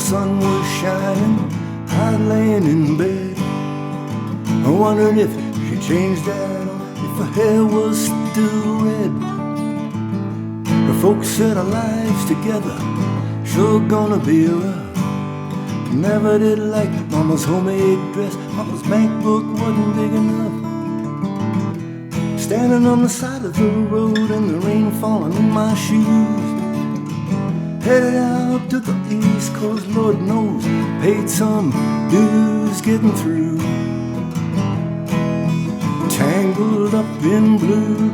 sun was shining, I laying in bed, wondering if she changed that or if her hair was still red. Her folks said our lives together sure gonna be rough. Never did like Mama's homemade dress. Papa's bank book wasn't big enough. Standing on the side of the road and the rain falling in my shoes, headed out to the East Coast, Lord knows, paid some dues getting through. Tangled up in blue.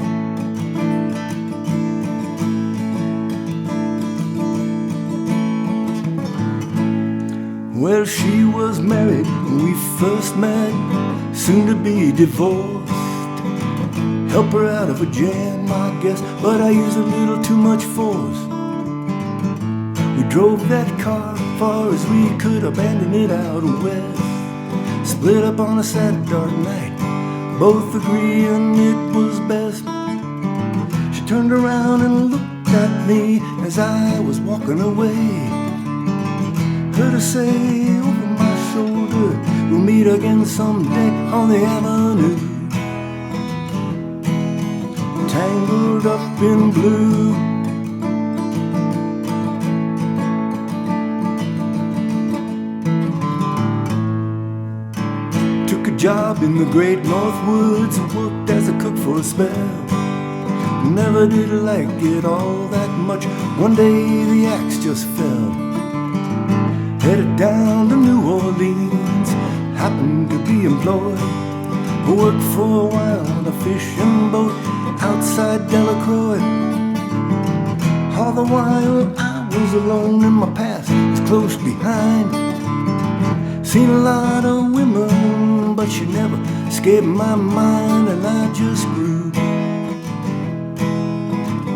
Well, she was married when we first met, soon to be divorced. Help her out of a jam, I guess, but I used a little too much force. We drove that car far as we could, abandoned it out west. Split up on a sad dark night, both agreeing it was best. She turned around and looked at me as I was walking away. Heard her say over my shoulder, we'll meet again someday on the avenue. Tangled up in blue. Took a job in the great North Woods and worked as a cook for a spell. Never did like it all that much. One day the axe just fell. Headed down to New Orleans, happened to be employed. Worked for a while on a fishing boat outside Delacroix. All the while I was alone and my past was close behind. Seen a lot of women, but she never escaped my mind, and I just grew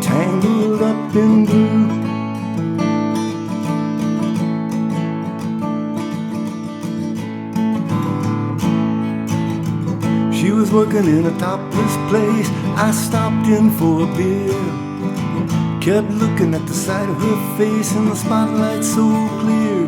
tangled up in blue. She was working in a topless place. I stopped in for a beer. Kept looking at the side of her face in the spotlight so clear.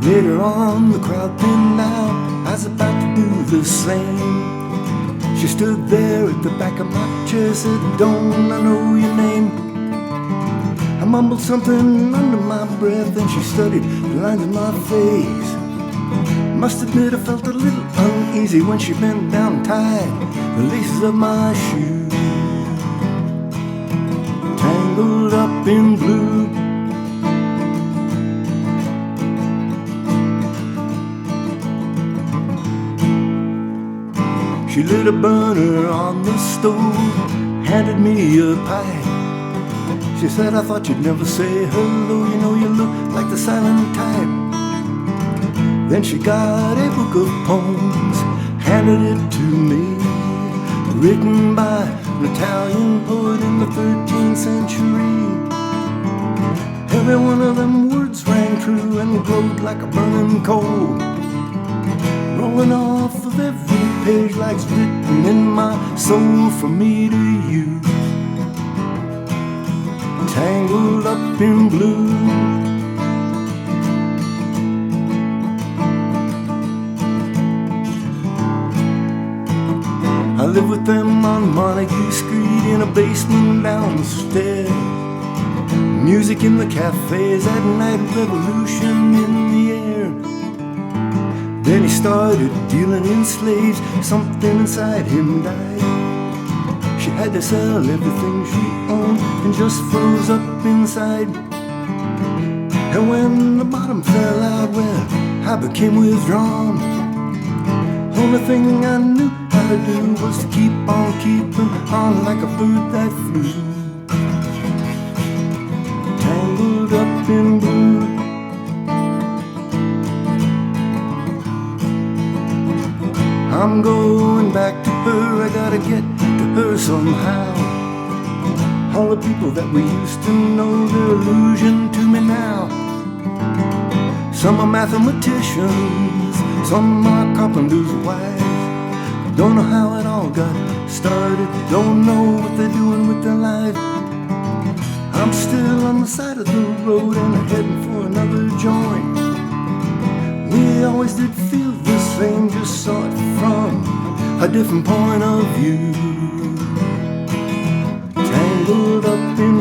Later on, the crowd thinned out. I was about to do the same. She stood there at the back of my chair, said, "Don't I know your name?" I mumbled something under my breath, and she studied the lines of my face. Must admit I felt a little uneasy when she bent down and tied the laces of my shoes. Tangled up in blue. She lit a burner on the stove, handed me a pipe. She said, "I thought you'd never say hello, you know you look like the silent type." Then she got a book of poems, handed it to me, written by an Italian poet in the 13th century. Every one of them words rang true and glowed like a burning coal, rolling off of every page like it's written in my soul for me to use. Tangled up in blue. I live with them on Montague Street in a basement down the stairs. Music in the cafes at night, revolution in the air. Then he started dealing in slaves, something inside him died. She had to sell everything she owned and just froze up inside. And when the bottom fell out, well, I became withdrawn. Only thing I knew how to do was to keep on keeping on like a bird that flew. Tangled up in blue. I'm going back to her, I gotta get to her somehow. All the people that we used to know, they're illusion to me now. Some are mathematicians, some are carpenters' wives. Don't know how it all got started, don't know what they're doing with their life. I'm still on the side of the road and heading for another joint. We always did feel the same, just saw it from a different point of view. Tangled up in